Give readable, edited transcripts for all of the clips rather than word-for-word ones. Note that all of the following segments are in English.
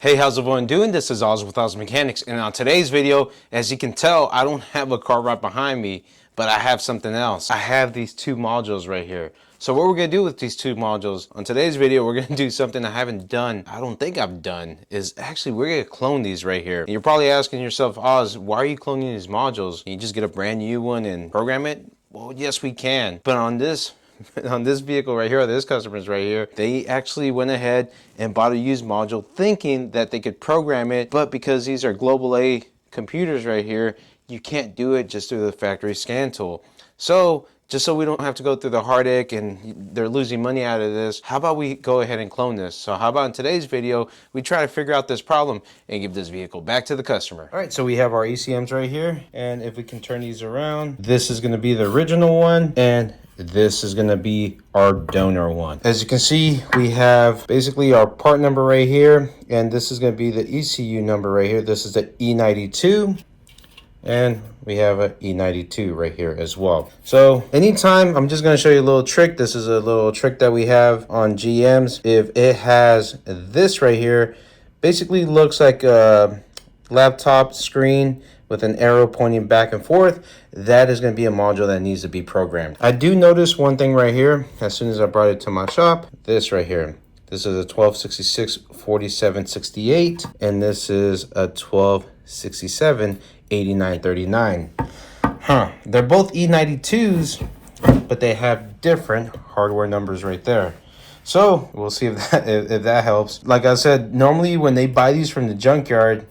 Hey, how's everyone doing? This is Oz with Oz Mechanics, and on today's video, as you can tell, I don't have a car right behind me, but I have something else. I have these two modules right here. So what we're gonna do with these two modules, on today's video, we're gonna do something I haven't done, I don't think I've done, is actually we're gonna clone these right here. And you're probably asking yourself, Oz, why are you cloning these modules? Can you just get a brand new one and program it? Well, yes, we can, but on this vehicle right here, or this customer's right here, they actually went ahead and bought a used module thinking that they could program it, but because these are global A computers right here, you can't do it just through the factory scan tool. So just so we don't have to go through the heartache and they're losing money out of this, how about we go ahead and clone this? So how about in today's video, we try to figure out this problem and give this vehicle back to the customer. All right, so we have our ECMs right here, and if we can turn these around, this is gonna be the original one, and this is going to be our donor one. As you can see, we have basically our part number right here, and this is going to be the ECU number right here. This is the E92, and we have a E92 right here as well. So anytime, I'm just going to show you a little trick. This is a little trick that we have on GMs. If it has this right here, basically looks like a laptop screen with an arrow pointing back and forth, that is going to be a module that needs to be programmed. I do notice one thing right here, as soon as I brought it to my shop, this right here. This is a 1266 4768, and this is a 1267 8939. They're both E92s, but they have different hardware numbers right there. So we'll see if that helps. Like I said, normally when they buy these from the junkyard,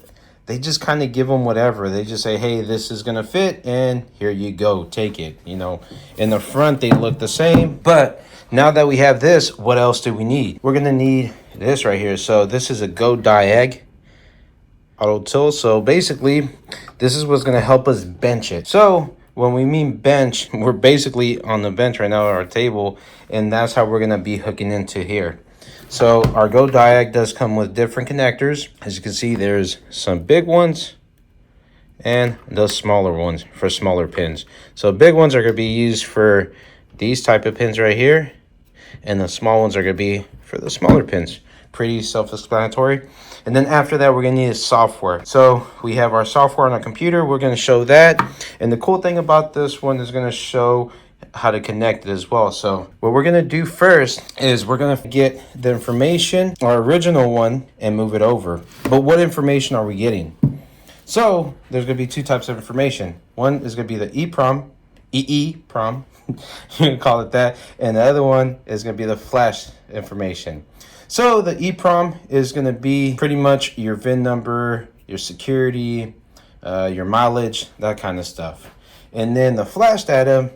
they just kind of give them whatever. They just say, hey, this is going to fit, and here you go, take it. You know, in the front, they look the same. But now that we have this, what else do we need? We're going to need this right here. So this is a Go Diag auto tool. So basically, this is what's going to help us bench it. So when we mean bench, we're basically on the bench right now at our table, and that's how we're going to be hooking into here. So our Go Diag does come with different connectors. As you can see, there's some big ones and those smaller ones for smaller pins. So big ones are going to be used for these type of pins right here, and the small ones are going to be for the smaller pins. Pretty self-explanatory. And then after that, we're going to need a software. So we have our software on our computer. We're going to show that. And the cool thing about this one is going to show how to connect it as well. So what we're going to do first is we're going to get the information, our original one, and move it over. But what information are we getting? So there's going to be two types of information. One is going to be the EEPROM, EEPROM, you can call it that, and the other one is going to be the flash information. So the EEPROM is going to be pretty much your VIN number, your security, your mileage, that kind of stuff. And then the flash data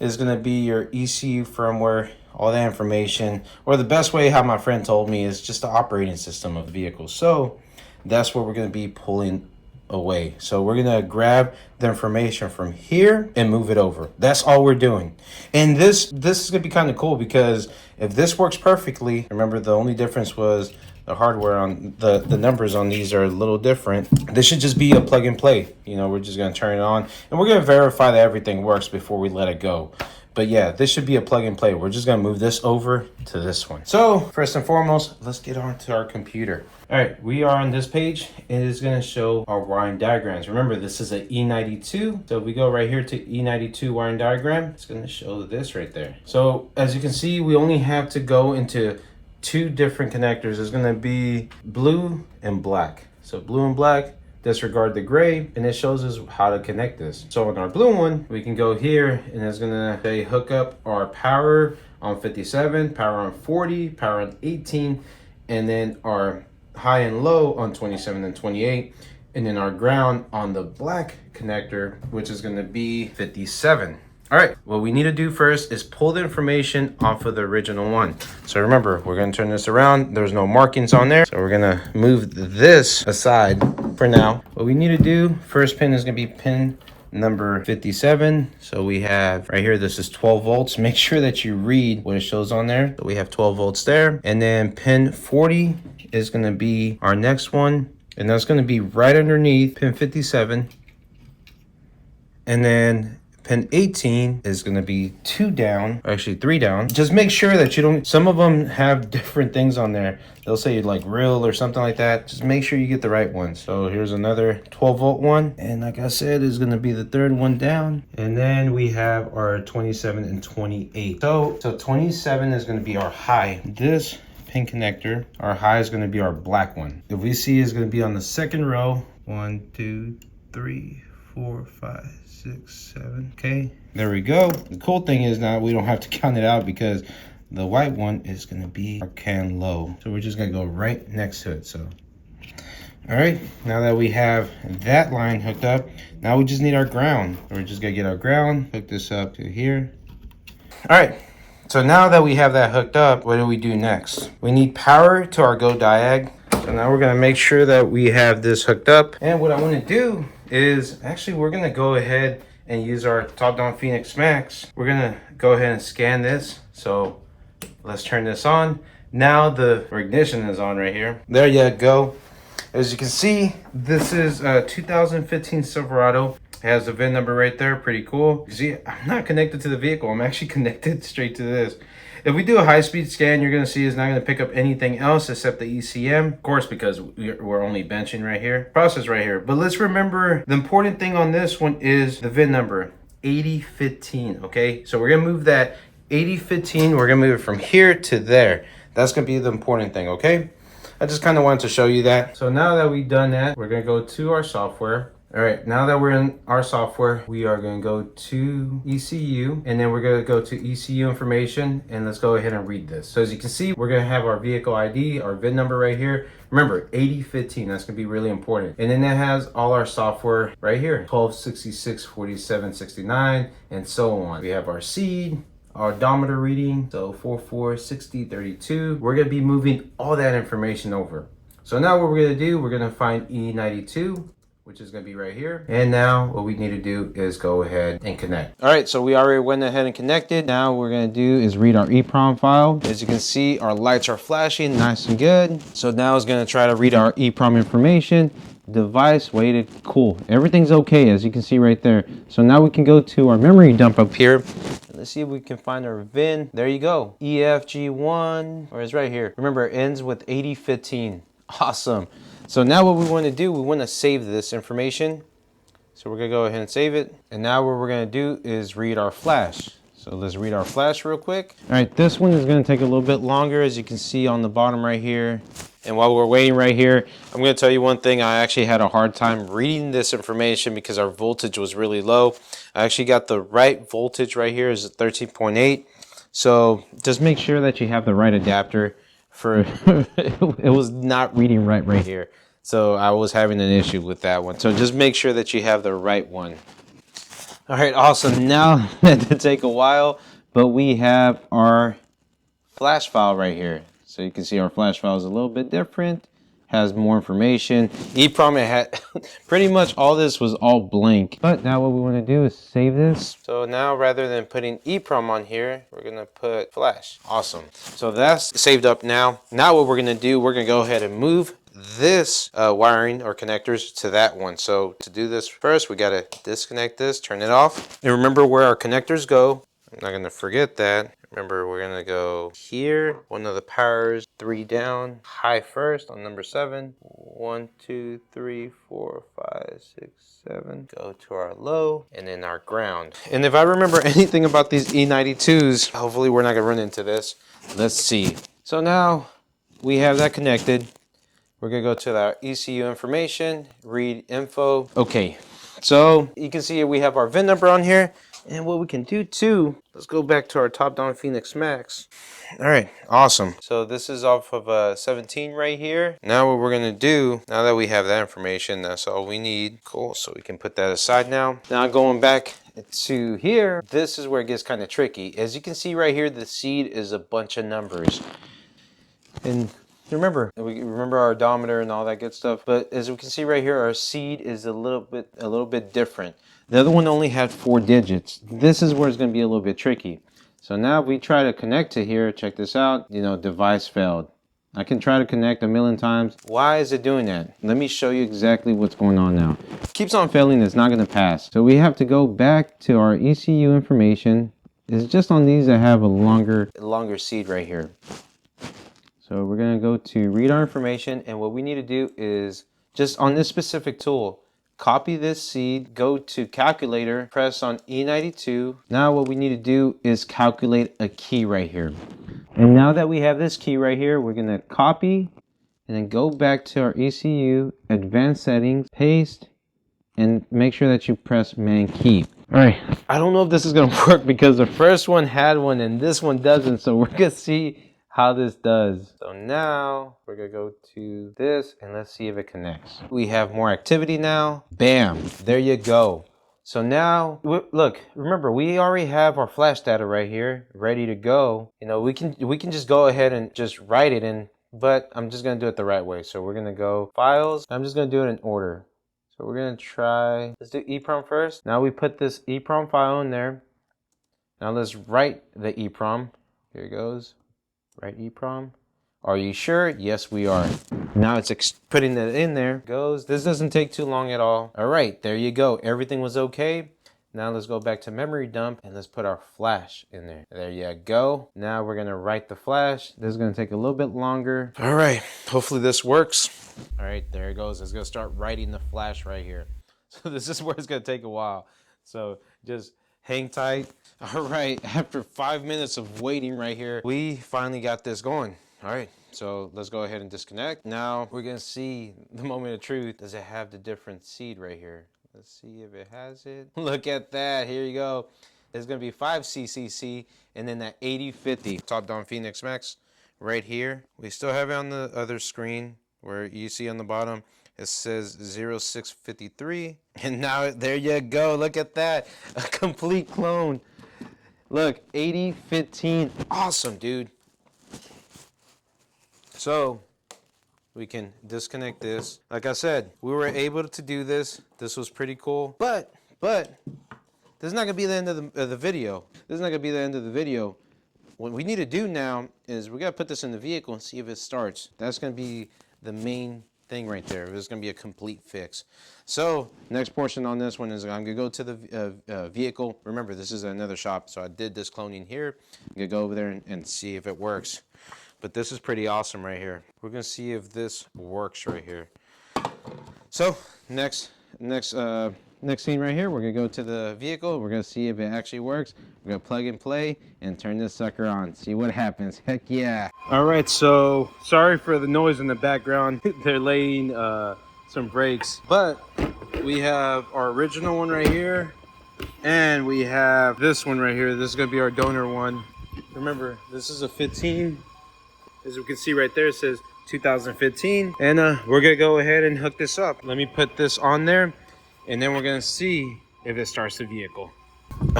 is going to be your ECU firmware, all that information, or the best way, how my friend told me, is just the operating system of the vehicle. So that's what we're going to be pulling away. So we're going to grab the information from here and move it over. That's all we're doing. And this is going to be kind of cool, because if this works perfectly, remember the only difference was the hardware on the numbers on these are a little different. This should just be a plug and play. You know, we're just going to turn it on and we're going to verify that everything works before we let it go. But yeah, this should be a plug and play. We're just going to move this over to this one. So first and foremost, let's get on to our computer. All right, we are on this page. It is going to show our wiring diagrams. Remember, this is an E92. So if we go right here to E92 wiring diagram, it's going to show this right there. So as you can see, we only have to go into two different connectors. There's going to be blue and black. So blue and black, disregard the gray, and it shows us how to connect this. So on our blue one, we can go here, and it's going to say hook up our power on 57, power on 40, power on 18, and then our high and low on 27 and 28, and then our ground on the black connector, which is going to be 57. All right, what we need to do first is pull the information off of the original one. So remember, we're going to turn this around. There's no markings on there. So we're going to move this aside for now. What we need to do, first pin is going to be pin number 57. So we have right here, this is 12 volts. Make sure that you read what it shows on there. So we have 12 volts there. And then pin 40 is going to be our next one. And that's going to be right underneath pin 57. And then pin 18 is going to be 2 down, or actually 3 down. Just make sure that you don't, some of them have different things on there. They'll say like real or something like that. Just make sure you get the right one. So here's another 12 volt one. And like I said, is going to be the third one down. And then we have our 27 and 28. So 27 is going to be our high. This pin connector, our high is going to be our black one. The VC is going to be on the second row. 1, 2, 3, 4, 5, 6, 7. Okay, there we go. The cool thing is now we don't have to count it out because the white one is going to be our can low. So we're just going to go right next to it. So all right, now that we have that line hooked up, now we just need our ground. We're just going to get our ground, hook this up to here. All right, so now that we have that hooked up, what do we do next? We need power to our go diag. So now we're going to make sure that we have this hooked up. And what I want to do is, actually, we're going to go ahead and use our top-down Phoenix Max. We're going to go ahead and scan this. So let's turn this on. Now the ignition is on right here. There you go. As you can see, this is a 2015 Silverado. It has the VIN number right there. Pretty cool. You see, I'm not connected to the vehicle. I'm actually connected straight to this. If we do a high-speed scan, you're going to see it's not going to pick up anything else except the ECM. Of course, because we're only benching right here. Process right here. But let's remember, the important thing on this one is the VIN number, 8015, okay? So we're going to move that 8015. We're going to move it from here to there. That's going to be the important thing, okay? I just kind of wanted to show you that. So now that we've done that, we're going to go to our software. All right, now that we're in our software, we are going to go to ECU, and then we're going to go to ECU information, and let's go ahead and read this. So as you can see, we're going to have our vehicle ID, our VIN number right here. Remember, 8015, that's going to be really important. And then it has all our software right here, 1266, 47, 69, and so on. We have our seed, our odometer reading, so 44, 60, 32. We're going to be moving all that information over. So now what we're going to do, we're going to find E92, which is going to be right here. And now what we need to do is go ahead and connect. All right, so we already went ahead and connected. Now what we're going to do is read our EEPROM file. As you can see, our lights are flashing nice and good. So now it's going to try to read our EEPROM information. Device weighted, cool. Everything's okay, as you can see right there. So now we can go to our memory dump up here. Let's see if we can find our VIN. There you go. EFG1, or it's right here. Remember, it ends with 8015. Awesome. So now what we want to do, we want to save this information. So we're going to go ahead and save it. And now what we're going to do is read our flash. So let's read our flash real quick. All right, this one is going to take a little bit longer, as you can see on the bottom right here. And while we're waiting right here, I'm going to tell you one thing. I actually had a hard time reading this information because our voltage was really low. I actually got the right voltage right here is 13.8. So just make sure that you have the right adapter. For it was not reading right here. So I was having an issue with that one. So just make sure that you have the right one. All right, awesome. Now that did take a while, but we have our flash file right here. So you can see our flash file is a little bit different, has more information. EEPROM, it had pretty much all this was all blank. But now what we want to do is save this. So now rather than putting EEPROM on here, we're going to put flash. Awesome. So that's saved up now. Now what we're going to do, we're going to go ahead and move this wiring or connectors to that one. So to do this first, we got to disconnect this, turn it off. And remember where our connectors go. I'm not going to forget that. Remember, we're going to go here. One of the powers, 3 down, high first on number 7. 1, 2, 3, 4, 5, 6, 7. Go to our low and then our ground. And if I remember anything about these E92s, hopefully we're not going to run into this. Let's see. So now we have that connected. We're going to go to our ECU information, read info. Okay, so you can see we have our VIN number on here. And what we can do too, let's go back to our top-down Phoenix Max. All right, awesome. So this is off of 17 right here. Now what we're gonna do, now that we have that information, that's all we need. Cool, so we can put that aside now. Now going back to here, this is where it gets kind of tricky. As you can see right here, the seed is a bunch of numbers. And remember our odometer and all that good stuff. But as we can see right here, our seed is a little bit different. The other one only had 4 digits. This is where it's going to be a little bit tricky. So now if we try to connect to here, check this out. You know, device failed. I can try to connect a million times. Why is it doing that? Let me show you exactly what's going on now. It keeps on failing, it's not gonna pass. So we have to go back to our ECU information. It's just on these that have a longer seed right here. So we're gonna go to read our information, and what we need to do is just on this specific tool, copy this seed, go to calculator, press on E92. Now what we need to do is calculate a key right here. And now that we have this key right here, we're gonna copy and then go back to our ECU, advanced settings, paste, and make sure that you press man key. All right, I don't know if this is gonna work because the first one had one and this one doesn't, so we're gonna see how this does. So now we're gonna go to this and let's see if it connects. We have more activity now. Bam, there you go. So now, look, remember, we already have our flash data right here, ready to go. You know, we can just go ahead and just write it in, but I'm just gonna do it the right way. So we're gonna go files. I'm just gonna do it in order. So we're gonna try, let's do EEPROM first. Now we put this EEPROM file in there. Now let's write the EEPROM. Here it goes, write EEPROM. Are you sure? Yes, we are. Now it's putting it in there. Goes. This doesn't take too long at all. All right, there you go. Everything was okay. Now let's go back to memory dump and let's put our flash in there. There you go. Now we're gonna write the flash. This is gonna take a little bit longer. All right, hopefully this works. All right, there it goes. It's gonna start writing the flash right here. So this is where it's gonna take a while. So just hang tight. All right, after 5 minutes of waiting right here, we finally got this going. All right, so let's go ahead and disconnect. Now we're gonna see the moment of truth. Does it have the different seed right here? Let's see if it has it. Look at that, here you go. It's gonna be 5CCC and then that 8050 Top Down Phoenix Max right here. We still have it on the other screen where you see on the bottom, it says 0653. And now there you go, look at that, a complete clone. Look, 8015, awesome, dude. So we can disconnect this. Like I said, we were able to do this. This was pretty cool. But this is not gonna be the end of the video. This is not gonna be the end of the video. What we need to do now is we gotta put this in the vehicle and see if it starts. That's gonna be the main thing right there. It's gonna be a complete fix. So next portion on this one is I'm gonna go to the vehicle. Remember, this is another shop, so I did this cloning here. I'm gonna go over there and see if it works. But this is pretty awesome right here. We're gonna see if this works right here. So next scene right here, we're gonna go to the vehicle. We're gonna see if it actually works. We're gonna plug and play and turn this sucker on. See what happens. Heck yeah. All right, so sorry for the noise in the background. They're laying some brakes, but we have our original one right here, and we have this one right here. This is gonna be our donor one. Remember, this is a 15. As we can see right there, it says 2015. And we're gonna go ahead and hook this up. Let me put this on there, and then we're gonna see if it starts the vehicle.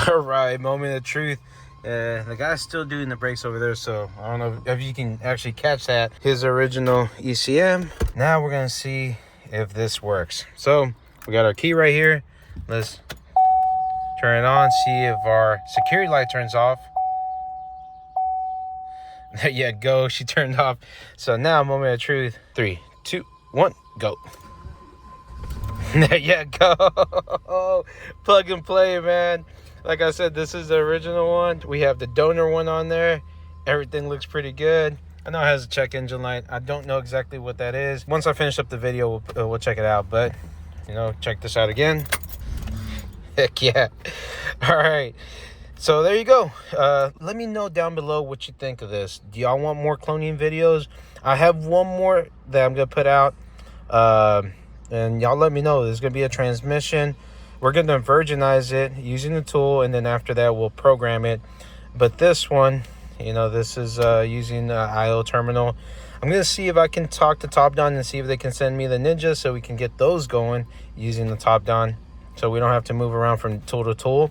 All right, moment of truth. The guy's still doing the brakes over there, so I don't know if you can actually catch that. His original ECM. Now we're gonna see if this works. So we got our key right here. Let's turn it on, see if our security light turns off. There you go, she turned off. So now, moment of truth. 3, 2, 1, go. There you go. Plug and play, man. Like I said, this is the original one. We have the donor one on there. Everything looks pretty good. I know it has a check engine light. I don't know exactly what that is. Once I finish up the video, we'll check it out. But, you know, check this out again. Heck yeah. All right. So there you go. Let me know down below what you think of this. Do y'all want more cloning videos? I have one more that I'm going to put out. And y'all let me know. There's going to be a transmission. We're going to virginize it using the tool. And then after that, we'll program it. But this one, you know, this is using IO terminal. I'm going to see if I can talk to Top Down and see if they can send me the Ninja so we can get those going using the Top Down. So we don't have to move around from tool to tool.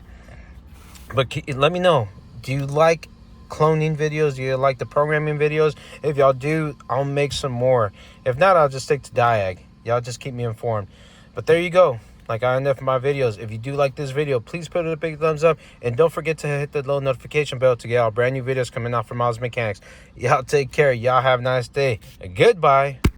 But let me know, do you like cloning videos? Do you like the programming videos? If y'all do, I'll make some more. If not, I'll just stick to Diag. Y'all just keep me informed. But there you go. like I end up my videos. If you do like this video, please put it a big thumbs up. And don't forget to hit the little notification bell to get all brand new videos coming out from Oz Mechanics. Y'all take care. Y'all have a nice day. Goodbye.